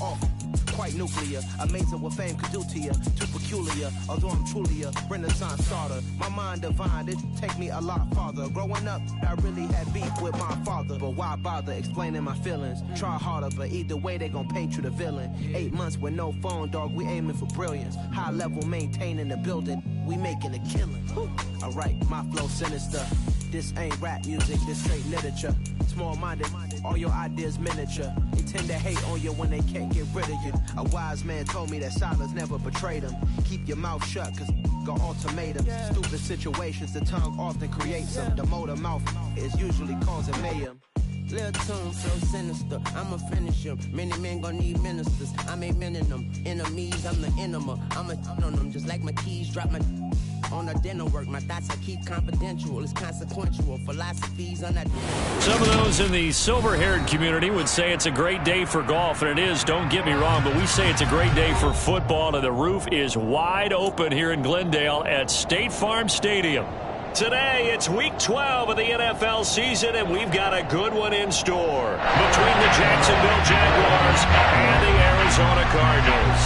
off. Quite nuclear, amazing what fame could do to you. Too peculiar, although I'm truly a Renaissance starter. My mind divine, it take me a lot farther. Growing up, I really had beef with my father, but why bother explaining my feelings? Try harder, but either way they gon' paint you the villain. 8 months with no phone, dog, we aiming for brilliance. High level maintaining the building, we making a killing. Alright, my flow sinister. This ain't rap music, this straight literature. Small-minded, all your ideas miniature. They tend to hate on you when they can't get rid of you. A wise man told me that silence never betrayed him. Keep your mouth shut, cause got ultimatums. Stupid situations, the tongue often creates them. The motor mouth is usually causing mayhem. Little tune, flow sinister, I'ma finish him. Many men gon' need ministers, I'm a men in them. Enemies, I'm the enema, I'm a on them. Just like my keys, drop my on the dinner work. My thoughts I keep confidential, it's consequential. Philosophies on that. Some of those in the silver-haired community would say it's a great day for golf, and it is, don't get me wrong, but we say it's a great day for football, and the roof is wide open here in Glendale at State Farm Stadium. Today, it's Week 12 of the NFL season, and we've got a good one in store between the Jacksonville Jaguars and the Arizona Cardinals.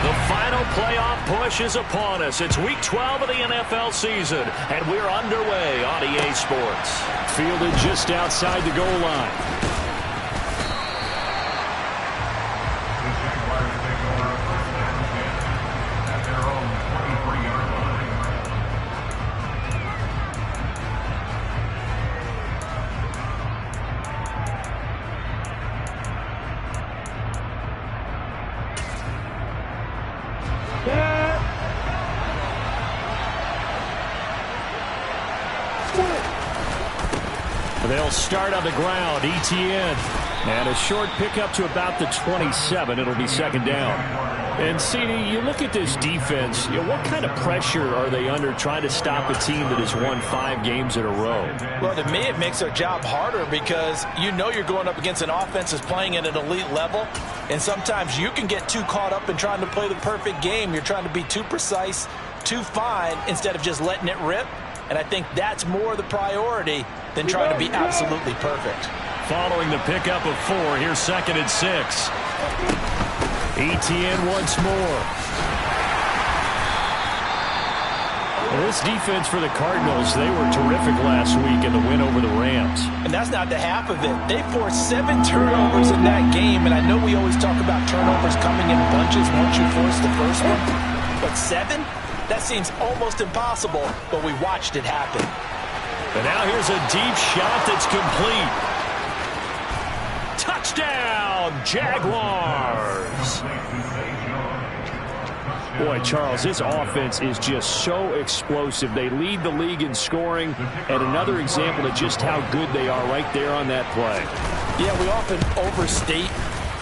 The final playoff push is upon us. It's Week 12 of the NFL season, and we're underway on EA Sports. Fielded just outside the goal line. They'll start on the ground. ETN. And a short pickup to about the 27. It'll be second down. And, CD, you look at this defense, what kind of pressure are they under trying to stop a team that has won 5 games in a row? Well, to me, it makes their job harder because you know you're going up against an offense that's playing at an elite level. And sometimes you can get too caught up in trying to play the perfect game. You're trying to be too precise, too fine, instead of just letting it rip. And I think that's more the priority than trying to be absolutely perfect. Following the pickup of 4, here's second and 6. ETN once more. Well, this defense for the Cardinals, they were terrific last week in the win over the Rams. And that's not the half of it. They forced 7 turnovers in that game, and I know we always talk about turnovers coming in bunches once you force the first one. But 7? That seems almost impossible, but we watched it happen. And now here's a deep shot that's complete. Touchdown, Jaguars! Boy, Charles, this offense is just so explosive. They lead the league in scoring, and another example of just how good they are right there on that play. Yeah, we often overstate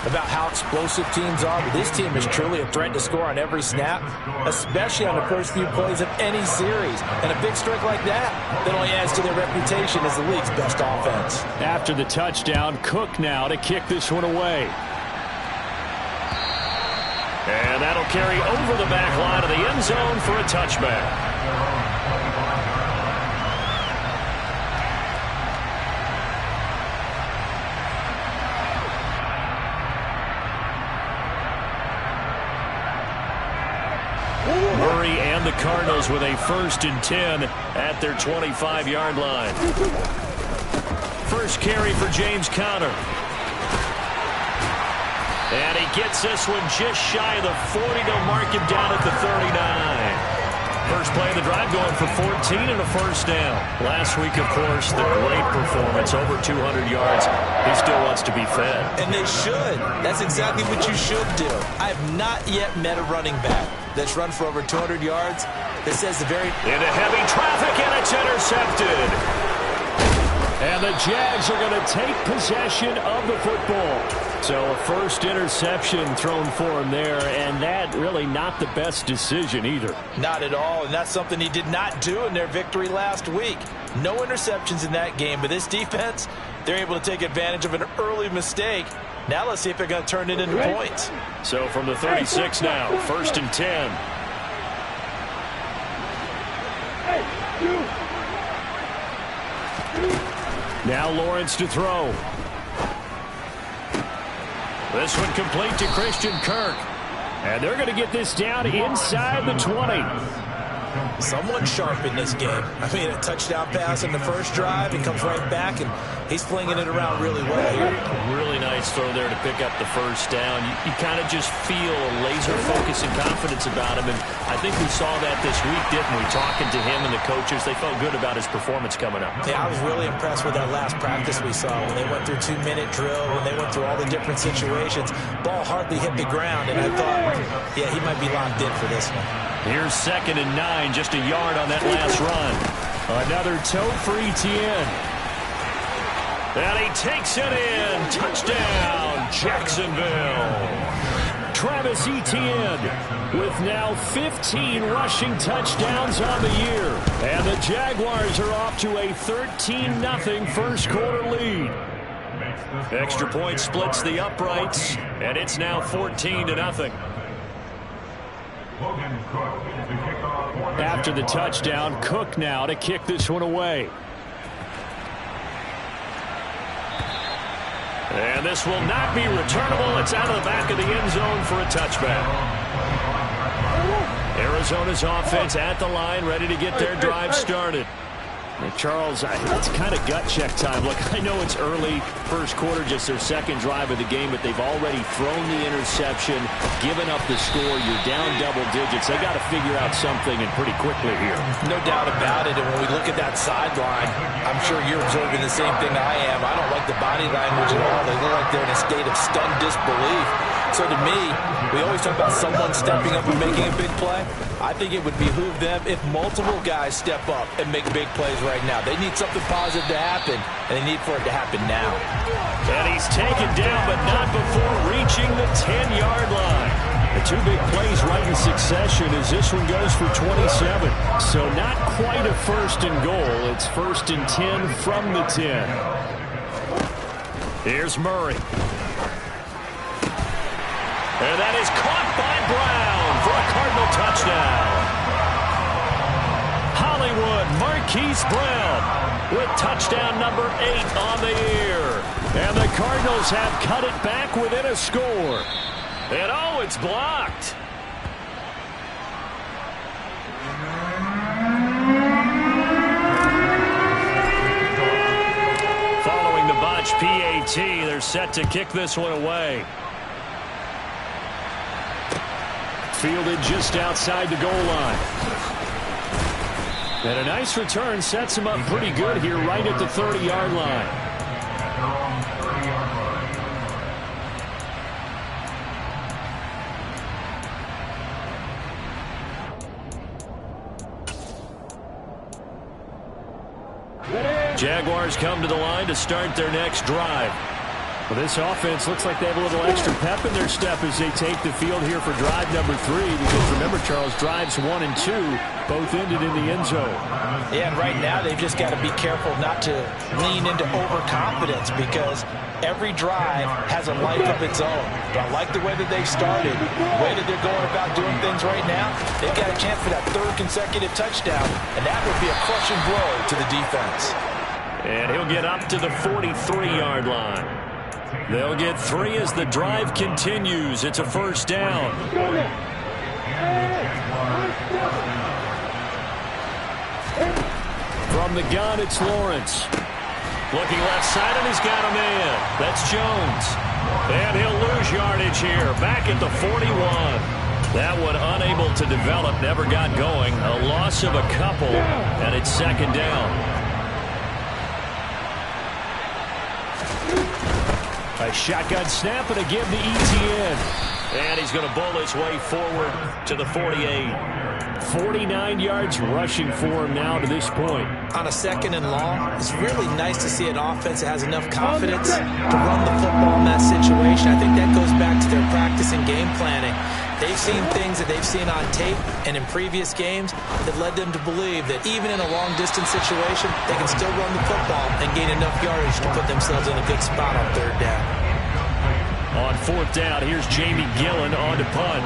about how explosive teams are, but this team is truly a threat to score on every snap, especially on the first few plays of any series. And a big strike like that only adds to their reputation as the league's best offense. After the touchdown, Cook now to kick this one away. And that'll carry over the back line of the end zone for a touchback. Murray and the Cardinals with a 1st and 10 at their 25-yard line. First carry for James Conner. And he gets this one just shy of the 40. They'll mark him down at the 39. First play of the drive going for 14 and a first down. Last week, of course, the great performance, over 200 yards. He still wants to be fed. And they should. That's exactly what you should do. I have not yet met a running back that's run for over 200 yards that says the very... Into heavy traffic, and it's intercepted. And the Jags are going to take possession of the football. So a first interception thrown for him there, and that really not the best decision either. Not at all, and that's something he did not do in their victory last week. No interceptions in that game, but this defense, they're able to take advantage of an early mistake. Now let's see if they're going to turn it into points. So from the 36 now, 1st and 10. Now Lawrence to throw. This one complete to Christian Kirk. And they're going to get this down inside the 20. Someone sharp in this game. I mean, a touchdown pass in the first drive. He comes right back, and he's flinging it around really well here. Really nice throw there to pick up the first down. You kind of just feel a laser focus and confidence about him, and I think we saw that this week, didn't we? Talking to him and the coaches, they felt good about his performance coming up. Yeah, I was really impressed with that last practice we saw when they went through 2-minute drill, when they went through all the different situations. Ball hardly hit the ground, and I thought, yeah, he might be locked in for this one. Here's 2nd and 9, just a yard on that last run. Another toe for Etienne. And he takes it in. Touchdown, Jacksonville. Travis Etienne with now 15 rushing touchdowns on the year. And the Jaguars are off to a 13-0 first quarter lead. Extra point splits the uprights, and it's now 14-0. After the touchdown, Cook now to kick this one away. And this will not be returnable. It's out of the back of the end zone for a touchback. Arizona's offense at the line, ready to get their drive started. And Charles, it's kind of gut check time. Look, I know it's early, first quarter, just their second drive of the game, but they've already thrown the interception, given up the score. You're down double digits. They got to figure out something, and pretty quickly here. No doubt about it. And when we look at that sideline, I'm sure you're observing the same thing I am. I don't like the body language at all. They look like they're in a state of stunned disbelief. So to me, we always talk about someone stepping up and making a big play. I think it would behoove them if multiple guys step up and make big plays right now. They need something positive to happen, and they need for it to happen now. And he's taken down, but not before reaching the 10-yard line. The two big plays right in succession as this one goes for 27. So not quite a first and goal. It's 1st and 10 from the 10. Here's Murray. And that is caught by Brown for a Cardinal touchdown. Hollywood Marquise Brown with touchdown number 8 on the year. And the Cardinals have cut it back within a score. And oh, it's blocked. Following the botch PAT, they're set to kick this one away. Fielded just outside the goal line. And a nice return sets him up pretty good here right at the 30-yard line. Jaguars come to the line to start their next drive. Well, this offense looks like they have a little extra pep in their step as they take the field here for drive number 3. Because remember, Charles, drives 1 and 2 both ended in the end zone. Yeah, and right now they've just got to be careful not to lean into overconfidence because every drive has a life of its own. But I like the way that they've started, the way that they're going about doing things right now. They've got a chance for that 3rd consecutive touchdown, and that would be a crushing blow to the defense. And he'll get up to the 43-yard line. They'll get 3 as the drive continues. It's a first down. From the gun, it's Lawrence. Looking left side, and he's got a man. That's Jones. And he'll lose yardage here. Back at the 41. That one unable to develop, never got going. A loss of a couple, and it's 2nd down. A shotgun snap and a give to Etienne. And he's going to bowl his way forward to the 48. 49 yards rushing for him now to this point. On a 2nd and long, it's really nice to see an offense that has enough confidence to run the football in that situation. I think that goes back to their practice and game planning. They've seen things that they've seen on tape and in previous games that led them to believe that even in a long-distance situation, they can still run the football and gain enough yardage to put themselves in a good spot on 3rd down. On 4th down, here's Jamie Gillen on to punt.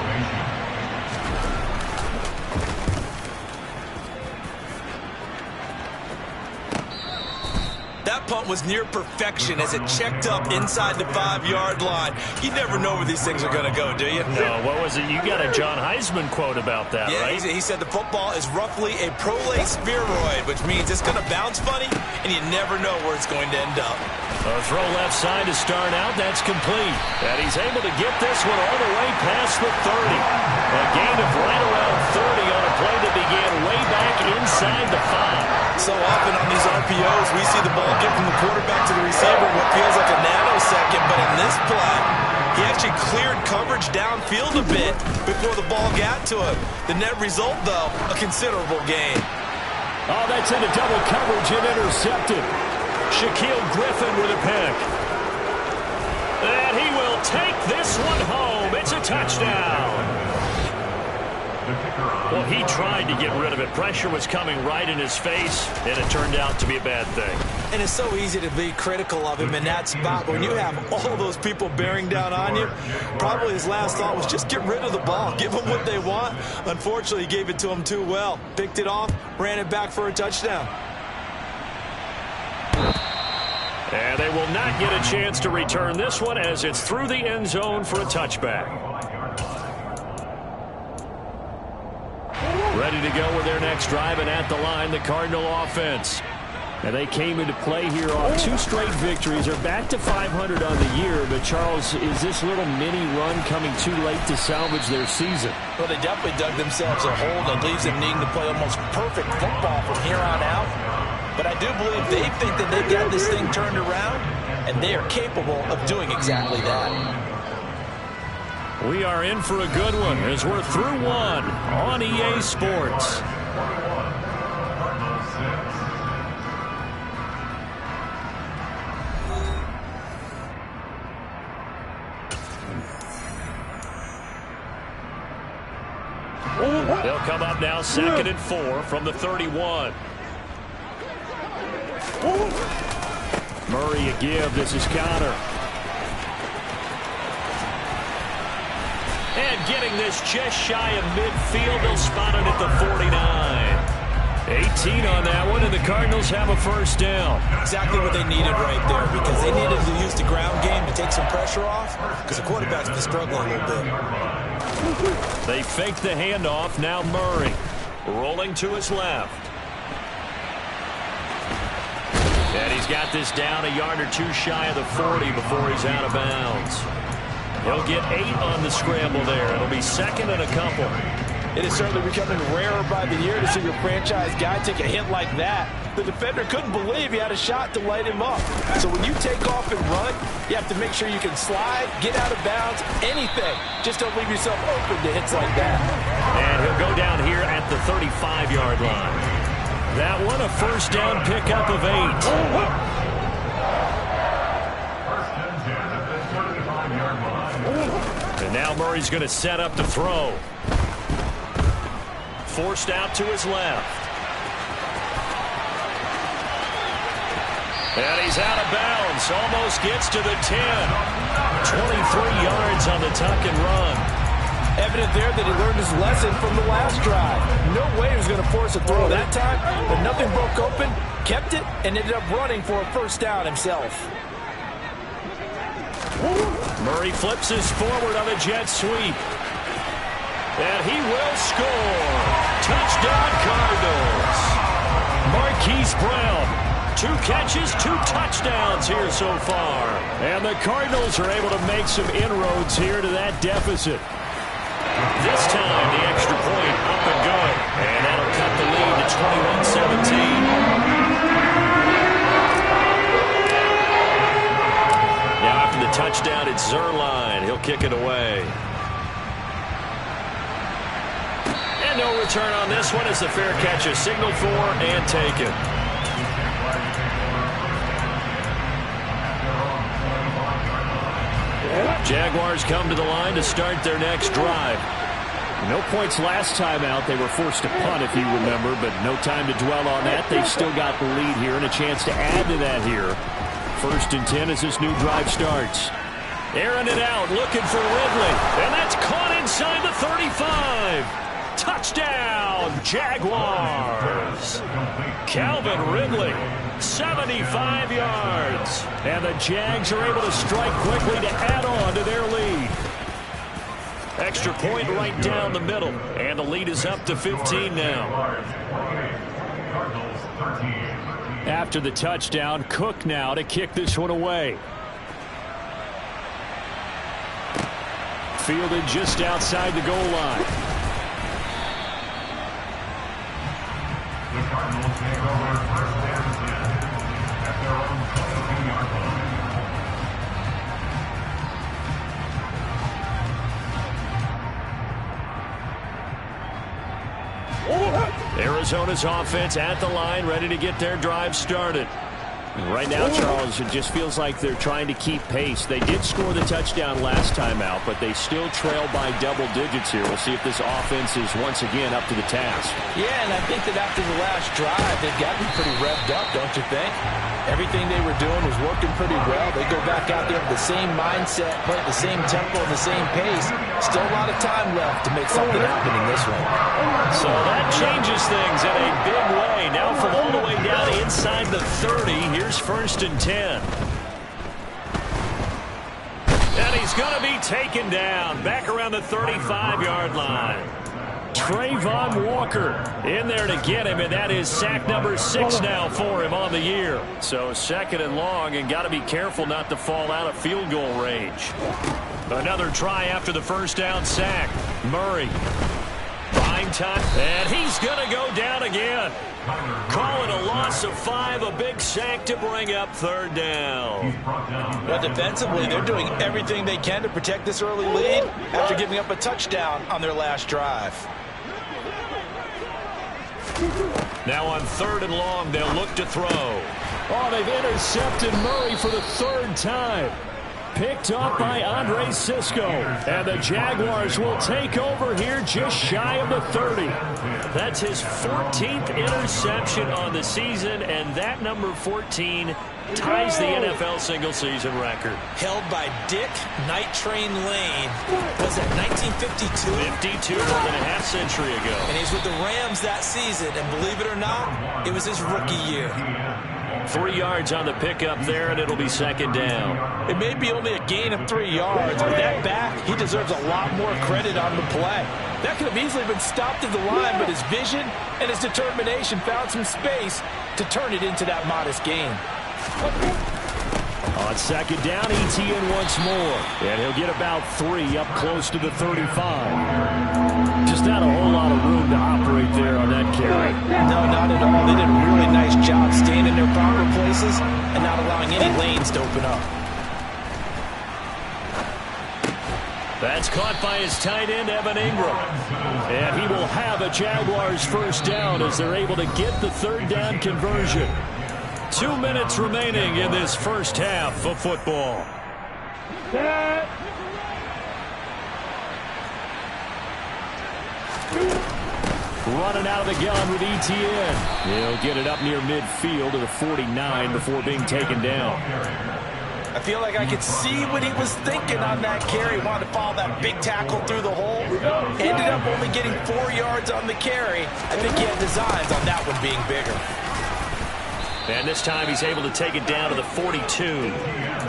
That punt was near perfection as it checked up inside the 5-yard line. You never know where these things are going to go, do you? No, what was it? You got a John Heisman quote about that, right? Yeah, he said the football is roughly a prolate spheroid, which means it's going to bounce funny, and you never know where it's going to end up. A throw left side to start out. That's complete. And he's able to get this one all the way past the 30. A gain of right around 30 on a play that began way back inside the 5. So often on these RPOs, we see the ball get from the quarterback to the receiver in what feels like a nanosecond. But in this play, he actually cleared coverage downfield a bit before the ball got to him. The net result, though, a considerable gain. Oh, that's into double coverage and intercepted. Shaquille Griffin with a pick. And he will take this one home. It's a touchdown. Well, he tried to get rid of it. Pressure was coming right in his face, and it turned out to be a bad thing. And it's so easy to be critical of him in that spot. When you have all those people bearing down on you, probably his last thought was just get rid of the ball. Give them what they want. Unfortunately, he gave it to them too well. Picked it off, ran it back for a touchdown. And they will not get a chance to return this one as it's through the end zone for a touchback. Ready to go with their next drive, and at the line, the Cardinal offense. And they came into play here on 2 straight victories. They're back to 500 on the year, but Charles, is this little mini run coming too late to salvage their season? Well, they definitely dug themselves a hole that leaves them needing to play almost perfect football from here on out. But I do believe they think that they've got this thing turned around, and they are capable of doing exactly that. We are in for a good one as we're through one on EA Sports. They'll come up now 2nd and 4 from the 31. Murray a give. This is Connor. And getting this just shy of midfield. They'll spot it at the 49. 18 on that one, and the Cardinals have a first down. Exactly what they needed right there, because they needed to use the ground game to take some pressure off, because the quarterback's been struggling a little bit. They fake the handoff. Now Murray rolling to his left. And he's got this down a yard or two shy of the 40 before he's out of bounds. He'll get 8 on the scramble there. It'll be 2nd and a couple. It is certainly becoming rarer by the year to see your franchise guy take a hit like that. The defender couldn't believe he had a shot to light him up. So when you take off and run, you have to make sure you can slide, get out of bounds, anything. Just don't leave yourself open to hits like that. And he'll go down here at the 35-yard line. That one a first down pickup of 8. And now Murray's going to set up to throw. Forced out to his left. And he's out of bounds. Almost gets to the 10. 23 yards on the tuck and run. Evident there that he learned his lesson from the last drive. No way he was going to force a throw that time, but nothing broke open, kept it, and ended up running for a first down himself. Murray flips his forward on a jet sweep. And he will score. Touchdown Cardinals. Marquise Brown. 2 catches, 2 touchdowns here so far. And the Cardinals are able to make some inroads here to that deficit. This time the extra point up and going. And that'll cut the lead to 21-17. Now after the touchdown, it's Zerline. He'll kick it away. And no return on this one as the fair catch is signaled for and taken. Jaguars come to the line to start their next drive. No points last time out. They were forced to punt, if you remember, but no time to dwell on that. They've still got the lead here and a chance to add to that here. 1st and 10 as this new drive starts. Airing it out, looking for Ridley. And that's caught inside the 35. Touchdown, Jaguars. Calvin Ridley 75 yards. And the Jags are able to strike quickly to add on to their lead. Extra point right down the middle. And the lead is up to 15 now. After the touchdown, Cook now to kick this one away. Fielded just outside the goal line. The Cardinals take over first and 10 at their own 17-yard line. Arizona's offense at the line, ready to get their drive started. Right now, Charles, it just feels like they're trying to keep pace. They did score the touchdown last time out, but they still trail by double digits here. We'll see if this offense is once again up to the task. Yeah, and I think that after the last drive, they've got to be pretty revved up, don't you think? Everything they were doing was working pretty well. They go back out there with the same mindset, play at the same tempo and the same pace. Still a lot of time left to make something happen in this one. So that changes things in a big way. Now from all the way down inside the 30, here's 1st and 10. And he's going to be taken down back around the 35-yard line. Trayvon Walker in there to get him, and that is sack number 6 now for him on the year. So 2nd and long, and got to be careful not to fall out of field goal range. Another try after the first down sack. Murray. Prime time, and he's going to go down again. Call it a loss of 5, a big sack to bring up 3rd down. But defensively, they're doing everything they can to protect this early lead after giving up a touchdown on their last drive. Now on 3rd and long, they'll look to throw. Oh, they've intercepted Murray for the 3rd time. Picked up by Andre Sisco. And the Jaguars will take over here just shy of the 30. That's his 14th interception on the season, and that number 14 ties the NFL single-season record. Held by Dick Night Train Lane. Was that 1952? 52, more than a half century ago. And he's with the Rams that season, and believe it or not, it was his rookie year. 3 yards on the pickup there, and it'll be 2nd down. It may be only a gain of 3 yards, but that back, he deserves a lot more credit on the play. That could have easily been stopped at the line, but his vision and his determination found some space to turn it into that modest gain. On 2nd down, ETN once more. And he'll get about 3 up close to the 35. Just not a whole lot of room to operate there on that carry. No, not at all. They did a really nice job staying in their proper places and not allowing any lanes to open up. That's caught by his tight end, Evan Ingram. And he will have a Jaguars 1st down as they're able to get the 3rd down conversion. 2 minutes remaining in this first half of football. Running out of the gun with ETN. He'll get it up near midfield to the 49 before being taken down. I feel like I could see what he was thinking on that carry. Wanted to follow that big tackle through the hole. Ended up only getting 4 yards on the carry. I think he had designs on that one being bigger. And this time he's able to take it down to the 42.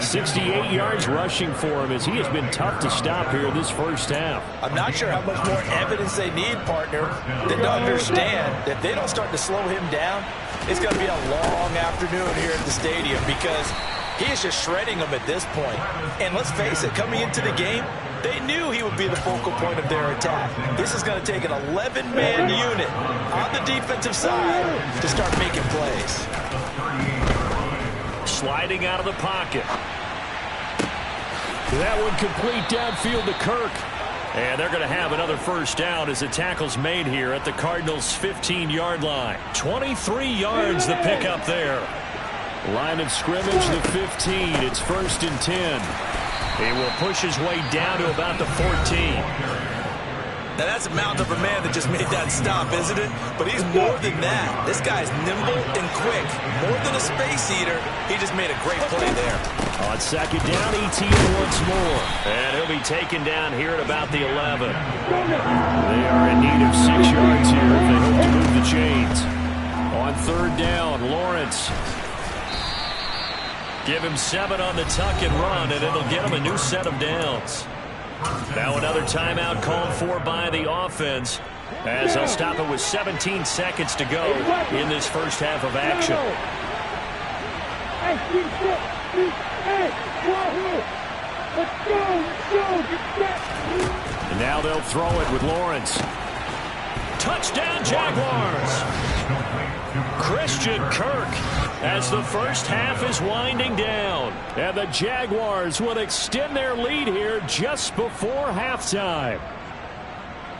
68 yards rushing for him as he has been tough to stop here in this first half. I'm not sure how much more evidence they need, partner, than to understand that if they don't start to slow him down, it's going to be a long afternoon here at the stadium because he is just shredding them at this point. And let's face it, coming into the game, they knew he would be the focal point of their attack. This is going to take an 11-man unit on the defensive side to start making plays. Sliding out of the pocket. That one complete downfield to Kirk. And they're going to have another 1st down as the tackle's made here at the Cardinals' 15-yard line. 23 yards the pickup there. Line of scrimmage, the 15. It's 1st and 10. He will push his way down to about the 14. Now that's a mountain of a man that just made that stop, isn't it? But he's more than that. This guy's nimble and quick. More than a space eater, he just made a great play there. On 2nd down, ETN once more. And he'll be taken down here at about the 11. They are in need of 6 yards here if they hope to move the chains. On 3rd down, Lawrence Give him 7 on the tuck and run, and it'll get him a new set of downs. Now another timeout called for by the offense, as they'll stop it with 17 seconds to go in this first half of action. And now they'll throw it with Lawrence. Touchdown Jaguars! Christian Kirk as the first half is winding down. And the Jaguars will extend their lead here just before halftime.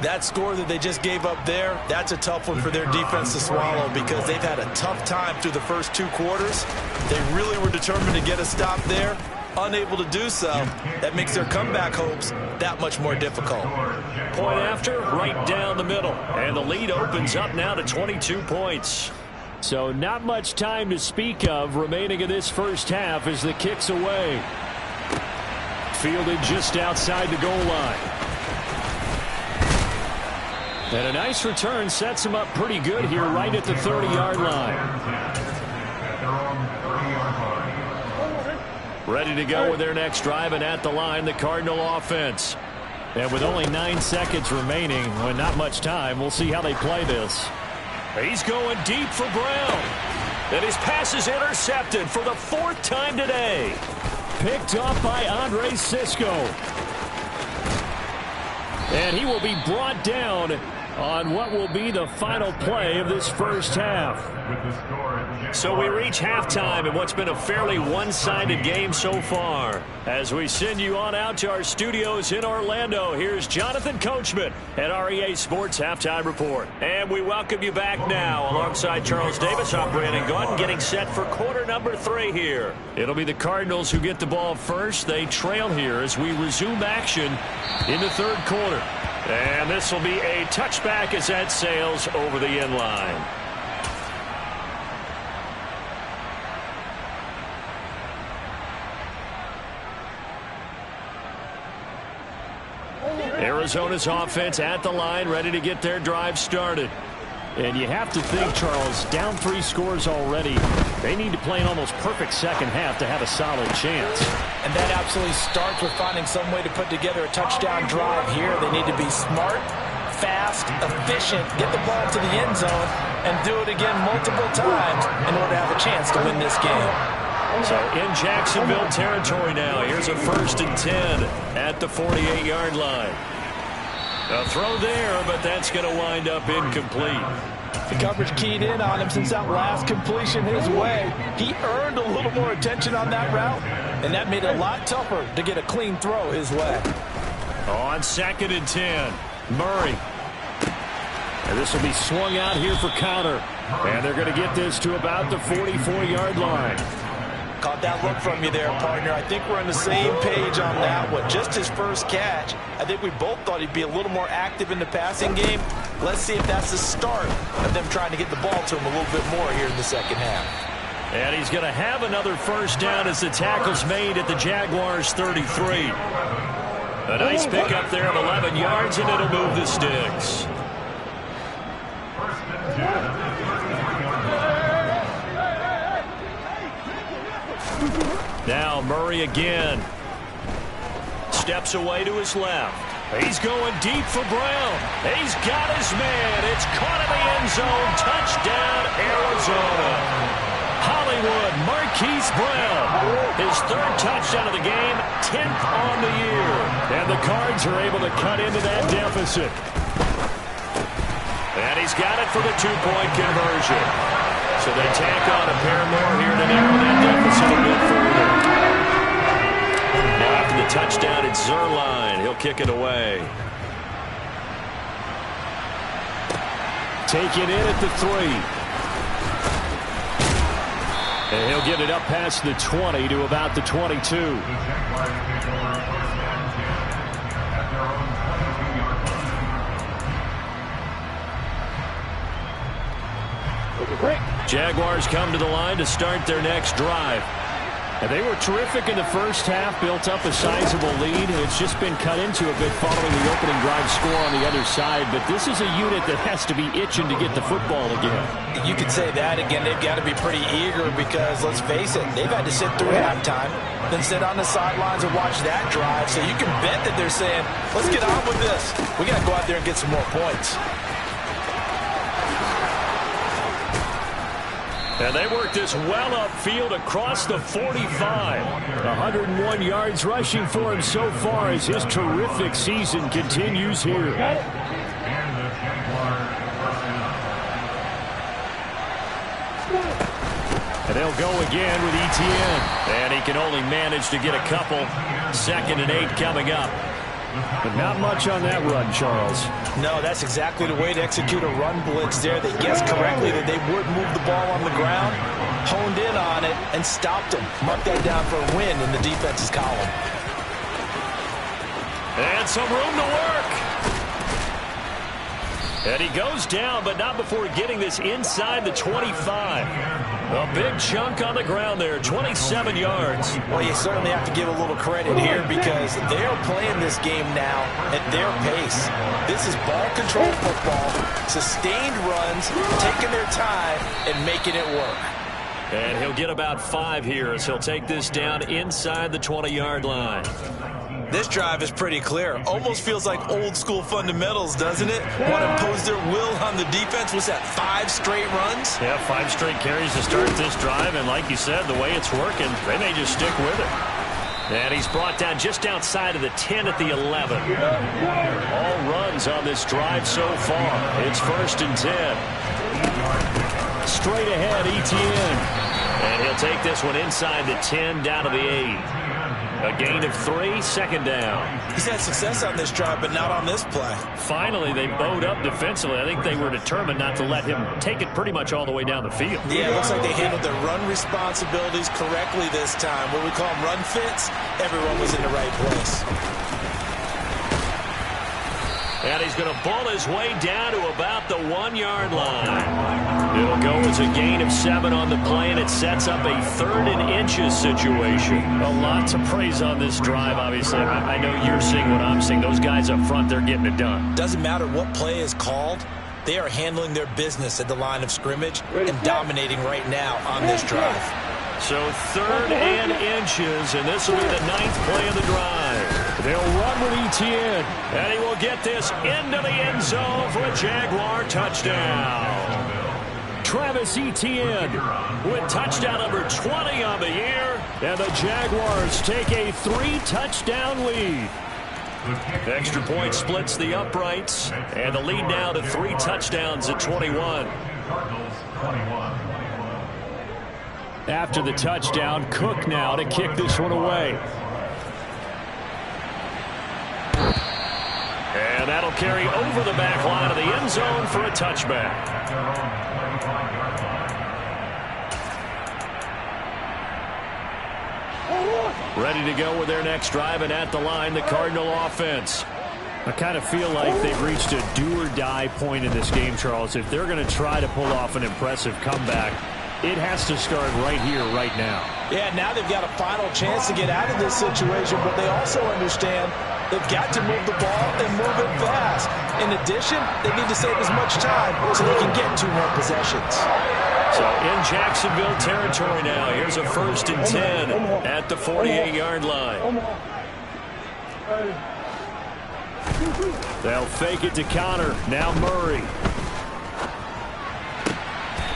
That score that they just gave up there, that's a tough one for their defense to swallow because they've had a tough time through the first 2 quarters. They really were determined to get a stop there. Unable to do so, that makes their comeback hopes that much more difficult. Point after, right down the middle. And the lead opens up now to 22 points. So not much time to speak of remaining in this first half as the kick's away. Fielded just outside the goal line. And a nice return sets him up pretty good here right at the 30-yard line. Ready to go with their next drive, and at the line, the Cardinal offense. And with only 9 seconds remaining, when not much time, we'll see how they play this. He's going deep for Brown. And his pass is intercepted for the 4th time today. Picked off by Andre Sisco. And he will be brought down on what will be the final play of this first half. So we reach halftime in what's been a fairly one-sided game so far. As we send you on out to our studios in Orlando, here's Jonathan Coachman at REA Sports Halftime Report. And we welcome you back now alongside Charles Davis. I'm Brandon Gaudin getting set for quarter number 3 here. It'll be the Cardinals who get the ball first. They trail here as we resume action in the 3rd quarter. And this will be a touchback as that sails over the end line. Arizona's offense at the line, ready to get their drive started. And you have to think, Charles, down 3 scores already. They need to play an almost perfect second half to have a solid chance. And that absolutely starts with finding some way to put together a touchdown drive here. They need to be smart, fast, efficient, get the ball to the end zone, and do it again multiple times in order to have a chance to win this game. So in Jacksonville territory now, here's a 1st and 10 at the 48-yard line. A throw there, but that's going to wind up incomplete. The coverage keyed in on him since that last completion his way. He earned a little more attention on that route, and that made it a lot tougher to get a clean throw his way. On 2nd and 10, Murray. And this will be swung out here for counter. And they're going to get this to about the 44-yard line. Caught that look from you there, partner. I think we're on the same page on that one. Just his first catch. I think we both thought he'd be a little more active in the passing game. Let's see if that's the start of them trying to get the ball to him a little bit more here in the second half. And he's going to have another first down as the tackle's made at the Jaguars' 33. A nice pickup there of 11 yards, and it'll move the sticks. Now Murray again. Steps away to his left. He's going deep for Brown. He's got his man. It's caught in the end zone. Touchdown, Arizona. Hollywood Marquise Brown. His 3rd touchdown of the game, 10th on the year. And the Cards are able to cut into that deficit. And he's got it for the 2-point conversion. So they tack on a pair more here to narrow that deficit a bit further. Now after the touchdown, it's Zerline. He'll kick it away. Taken in at the 3. And he'll get it up past the 20 to about the 22. Jaguars come to the line to start their next drive. And they were terrific in the first half, built up a sizable lead, and it's just been cut into a bit following the opening drive score on the other side. But this is a unit that has to be itching to get the football again. You could say that again. They've got to be pretty eager because, let's face it, they've had to sit through halftime, then sit on the sidelines and watch that drive. So you can bet that they're saying, let's get on with this. We got to go out there and get some more points. And they work this well upfield across the 45. 101 yards rushing for him so far as his terrific season continues here. And they'll go again with Etienne. And he can only manage to get a couple. 2nd and 8 coming up. But not much on that run, Charles. No, that's exactly the way to execute a run blitz there. They guessed correctly that they would move the ball on the ground, honed in on it, and stopped them. Mark that down for a win in the defense's column. And some room to work. And he goes down, but not before getting this inside the 25. A big chunk on the ground there, 27 yards. Well, you certainly have to give a little credit here because they're playing this game now at their pace. This is ball control football, sustained runs, taking their time and making it work. And he'll get about 5 here as he'll take this down inside the 20-yard line. This drive is pretty clear. Almost feels like old school fundamentals, doesn't it? Want to impose their will on the defense. Was that 5 straight runs? Yeah, 5 straight carries to start this drive. And like you said, the way it's working, they may just stick with it. And he's brought down just outside of the 10 at the 11. All runs on this drive so far. It's 1st and 10. Straight ahead, Etienne. And he'll take this one inside the 10 down to the 8. A gain of 3, 2nd down. He's had success on this drive, but not on this play. Finally, they bowed up defensively. I think they were determined not to let him take it pretty much all the way down the field. Yeah, it looks like they handled their run responsibilities correctly this time. What we call them run fits, everyone was in the right place. And he's going to bull his way down to about the 1-yard line. It'll go as a gain of 7 on the play, and it sets up a 3rd and inches situation. A lot to praise on this drive, obviously. I know you're seeing what I'm seeing. Those guys up front, they're getting it done. Doesn't matter what play is called. They are handling their business at the line of scrimmage and dominating right now on this drive. So 3rd and inches, and this will be the 9th play of the drive. They'll run with Etienne, and he will get this into the end zone for a Jaguar touchdown. Travis Etienne with touchdown number 20 on the year, and the Jaguars take a 3-touchdown lead. Extra point splits the uprights, and the lead now to 3 touchdowns at 21. After the touchdown, Cook now to kick this one away. And that'll carry over the back line of the end zone for a touchback. Ready to go with their next drive, and at the line, the Cardinal offense. I kind of feel like they've reached a do-or-die point in this game, Charles. If they're going to try to pull off an impressive comeback, it has to start right here, right now. Yeah, now they've got a final chance to get out of this situation, but they also understand they've got to move the ball and move it fast. In addition, they need to save as much time so they can get 2 more possessions. So in Jacksonville territory now, here's a 1st and 10 at the 48-yard line. They'll fake it to Connor. Now Murray.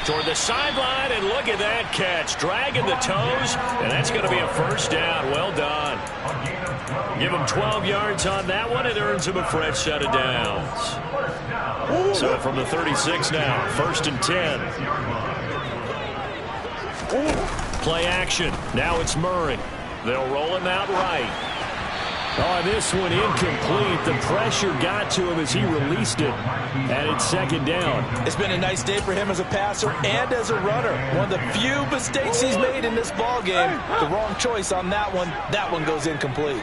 Toward the sideline, and look at that catch. Dragging the toes, and that's going to be a 1st down. Well done. Give him 12 yards on that one. It earns him a fresh set of downs. So from the 36 now, 1st and 10. Play action. Now it's Murray. They'll roll him out right. Oh, this one incomplete. The pressure got to him as he released it. And it's 2nd down. It's been a nice day for him as a passer and as a runner. One of the few mistakes he's made in this ball game. The wrong choice on that one. That one goes incomplete.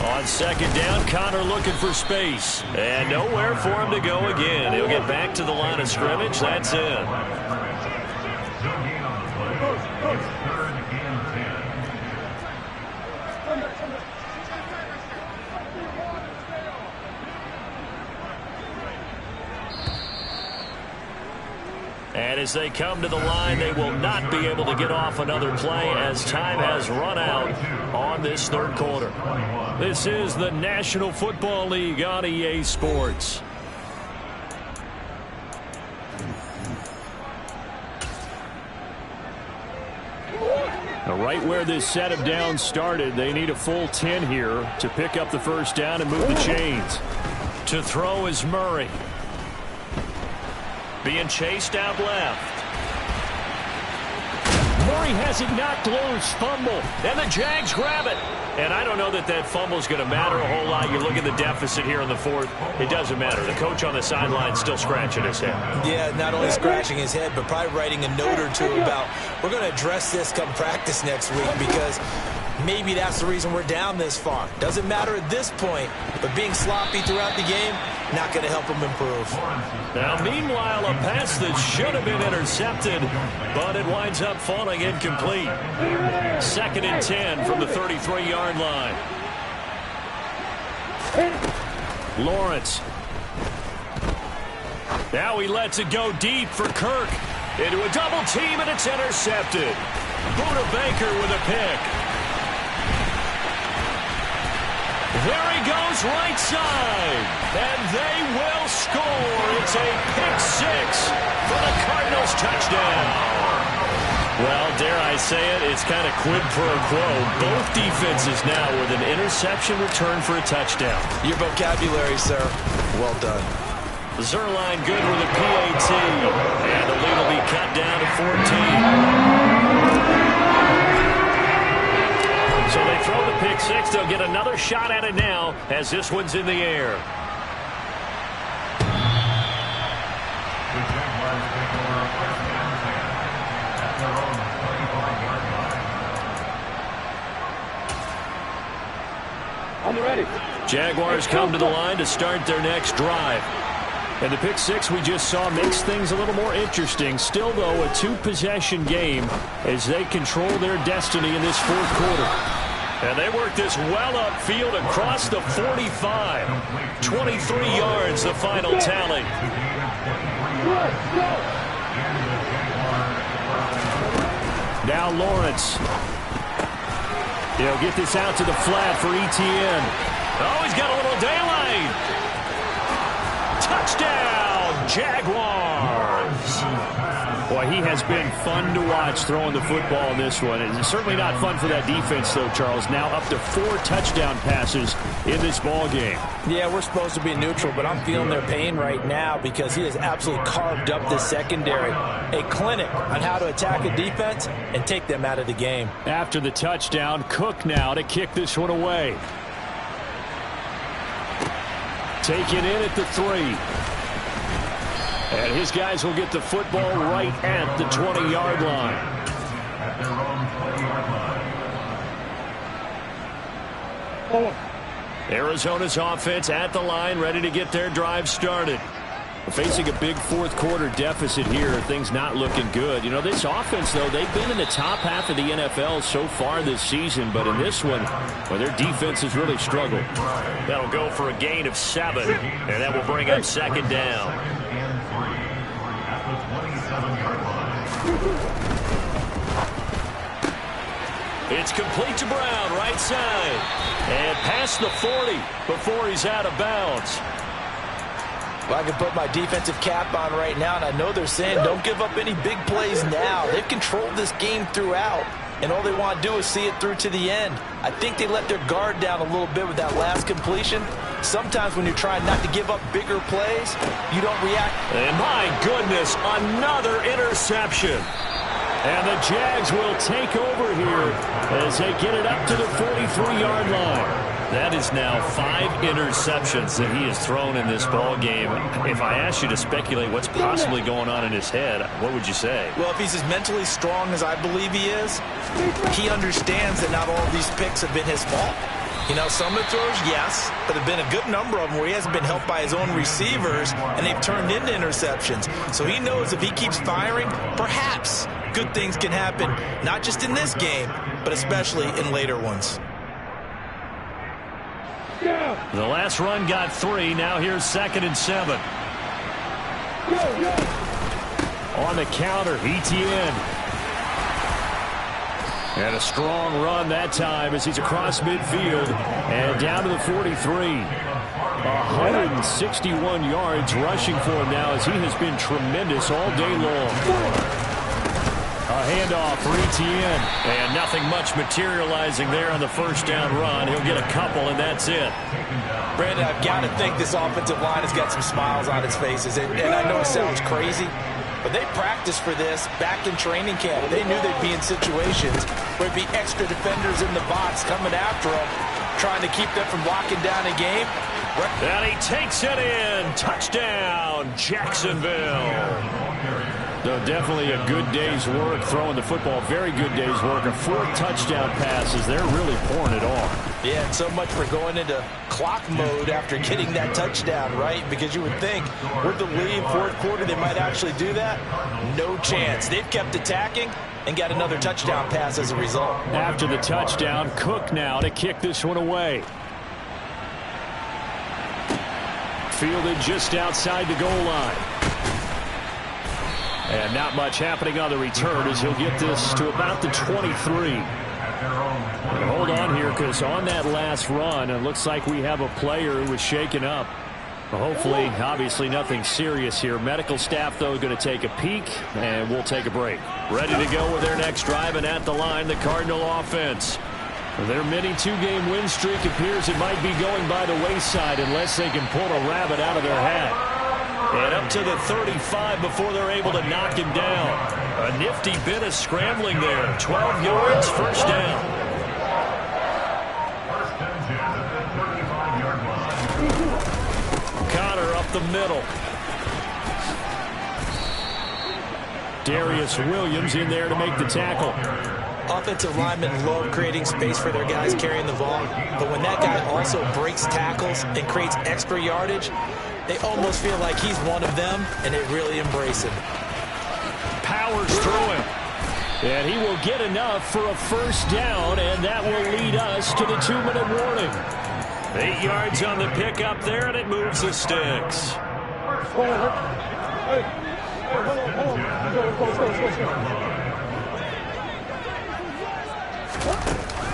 On 2nd down, Connor looking for space. And nowhere for him to go again. He'll get back to the line of scrimmage. That's it. It's 3rd and 10. And as they come to the line, they will not be able to get off another play as time has run out on this 3rd quarter. This is the National Football League on EA Sports. Now, right where this set of downs started, they need a full 10 here to pick up the first down and move the chains. To throw is Murray. Being chased out left. Murray has it knocked loose. Fumble. And the Jags grab it. And I don't know that that fumble is going to matter a whole lot. You look at the deficit here in the 4th. It doesn't matter. The coach on the sideline still scratching his head. Yeah, not only scratching his head, but probably writing a note or two about, we're going to address this come practice next week, because maybe that's the reason we're down this far. Doesn't matter at this point, but being sloppy throughout the game, not going to help him improve. Now, meanwhile, a pass that should have been intercepted, but it winds up falling incomplete. 2nd and 10 from the 33-yard line. Lawrence. Now he lets it go deep for Kirk. Into a double team, and it's intercepted. Buda Baker with a pick. There he goes, right side. And they will score. It's a pick 6 for the Cardinals touchdown. Well, dare I say it, it's kind of quid pro quo. Both defenses now with an interception return for a touchdown. Your vocabulary, sir. Well done. Zerline good with a PAT. And the lead will be cut down to 14. So they throw the pick 6. They'll get another shot at it now as this one's in the air. The Jaguars take over 1st and 10 at their own 35-yard line. On the ready. Jaguars come to the line to start their next drive. And the pick 6 we just saw makes things a little more interesting. Still, though, a 2-possession game as they control their destiny in this 4th quarter. And they work this well upfield across the 45. 23 yards, the final tally. Now Lawrence. He'll get this out to the flat for Etienne. Oh, he's got a little daylight. Touchdown, Jaguars. Boy, he has been fun to watch throwing the football in this one. It's certainly not fun for that defense, though, Charles. Now up to 4 touchdown passes in this ball game. Yeah, we're supposed to be neutral, but I'm feeling their pain right now because he has absolutely carved up this secondary. A clinic on how to attack a defense and take them out of the game. After the touchdown, Cook now to kick this one away. Taken in at the 3. And his guys will get the football right at the 20-yard line. At their own 20-yard line. Arizona's offense at the line, ready to get their drive started. Facing a big 4th quarter deficit here, things not looking good. You know, this offense, though, they've been in the top half of the NFL so far this season, but in this one, well, their defense has really struggled. That'll go for a gain of 7, and that will bring up 2nd down. At the 27-yard line. It's complete to Brown, right side. And past the 40 before he's out of bounds. Well, I can put my defensive cap on right now, and I know they're saying don't give up any big plays now. They've controlled this game throughout, and all they want to do is see it through to the end. I think they let their guard down a little bit with that last completion. Sometimes when you're trying not to give up bigger plays, you don't react. And my goodness, another interception. And the Jags will take over here as they get it up to the 43-yard line. That is now 5 interceptions that he has thrown in this ball game. If I asked you to speculate what's possibly going on in his head, what would you say? Well, if he's as mentally strong as I believe he is, he understands that not all of these picks have been his fault. You know, some of the throws, yes, but there have been a good number of them where he hasn't been helped by his own receivers, and they've turned into interceptions. So he knows if he keeps firing, perhaps good things can happen, not just in this game, but especially in later ones. The last run got 3. Now here's 2nd and 7. On the counter, Etienne. And a strong run that time as he's across midfield and down to the 43. 161 yards rushing for him now as he has been tremendous all day long. A handoff for Etienne. And nothing much materializing there on the first down run. He'll get a couple, and that's it. Brandon, I've got to think this offensive line has got some smiles on its faces. And I know it sounds crazy, but they practiced for this back in training camp. They knew they'd be in situations where it'd be extra defenders in the box coming after them, trying to keep them from locking down a game. And he takes it in. Touchdown, Jacksonville. So definitely a good day's work throwing the football. Very good day's work. A 4 touchdown passes. They're really pouring it on. Yeah, and so much for going into clock mode after getting that touchdown, right? Because you would think with the lead, 4th quarter, they might actually do that. No chance. They've kept attacking and got another touchdown pass as a result. After the touchdown, Cook now to kick this one away. Fielded just outside the goal line. And not much happening on the return as he'll get this to about the 23. And hold on here, because on that last run, it looks like we have a player who was shaken up. Hopefully, obviously nothing serious here. Medical staff, though, going to take a peek, and we'll take a break. Ready to go with their next drive, and at the line, the Cardinal offense. Their mini 2-game win streak appears it might be going by the wayside unless they can pull a rabbit out of their hat. And up to the 35 before they're able to knock him down. A nifty bit of scrambling there. 12 yards, first down. Connor up the middle. Darius Williams in there to make the tackle. Offensive linemen love creating space for their guys carrying the ball, but when that guy also breaks tackles and creates extra yardage, they almost feel like he's one of them, and they really embrace him. Powers through him. And he will get enough for a first down, and that will lead us to the 2-minute warning. 8 yards on the pickup there, and it moves the sticks.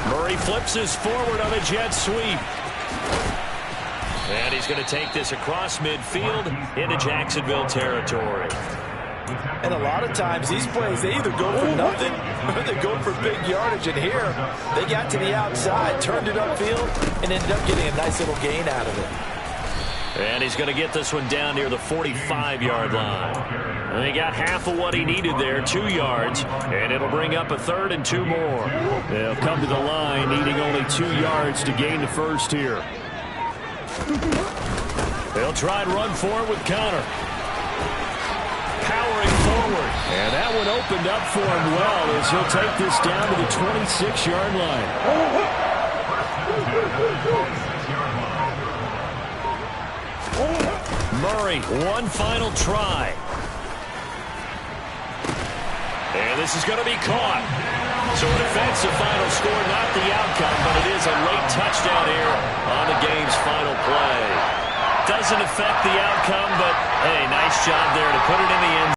Murray flips us forward on a jet sweep. And he's going to take this across midfield into Jacksonville territory. And a lot of times these plays, they either go for nothing or they go for big yardage. And here, they got to the outside, turned it upfield, and ended up getting a nice little gain out of it. And he's going to get this one down near the 45-yard line. And he got half of what he needed there, 2 yards, and it'll bring up a 3rd and 2 more. They'll come to the line needing only 2 yards to gain the first here. They'll try and run for it with Connor. Powering forward. And that one opened up for him well as he'll take this down to the 26-yard line. Murray, one final try. And this is going to be caught. So an offensive final score, not the outcome, but it is a late touchdown here on the game's final play. Doesn't affect the outcome, but hey, nice job there to put it in the end